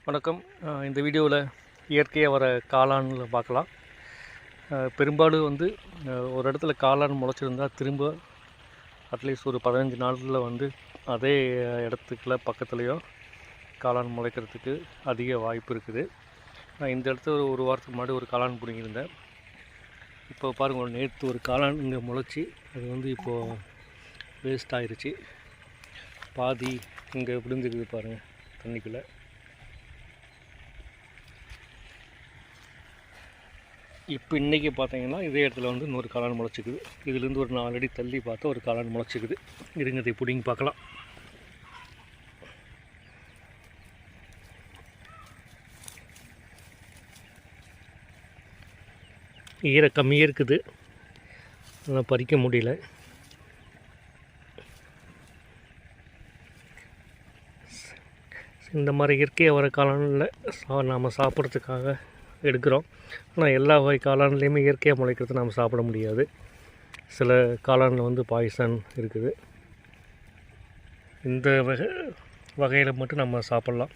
வணக்கம். இந்த வீடியோவில் இயற்கையாக வர காளான்ல பார்க்கலாம். பெரும்பாலும் ஒரு இடத்துல காளான் முளைச்சிருந்தால் திரும்ப அட்லீஸ்ட் ஒரு 15 நாளில் அதே இடத்துக்குள்ள பக்கத்துலேயோ காளான் முளைக்கிறதுக்கு அதிக வாய்ப்பு இருக்குது. நான் இந்த இடத்துல ஒரு வாரத்துக்கு முன்னாடி ஒரு காளான் பிடிங்கியிருந்தேன். இப்போ பாருங்கள், நேற்று ஒரு காளான் இங்கே முளைச்சி அது இப்போது வேஸ்ட் ஆகிருச்சு. பாதி இங்கே விழுந்துருக்குது பாருங்கள் தண்ணிக்குள்ளே. இப்போ இன்றைக்கி பார்த்தீங்கன்னா இதே இடத்துல இன்னொரு காளான் முளைச்சிக்குது. இதுலேருந்து ஒரு 4 அடி தள்ளி பார்த்தா ஒரு காளான் முளைச்சிக்குது. இருங்கதை பிடிங்கி பார்க்கலாம். ஈர கம்மியாக இருக்குது, ஆனால் பறிக்க முடியல. இந்த மாதிரி இயற்கையாக வர காளானில் நாம் சாப்பிட்றதுக்காக எடுக்கிறோம். ஆனால் எல்லா வகை காளான்லேயுமே இயற்கையாக முளைக்கிறது நாம் சாப்பிட முடியாது. சில காளானில் பாய்சன் இருக்குது. இந்த வகையில் மட்டும் நம்ம சாப்பிட்லாம்.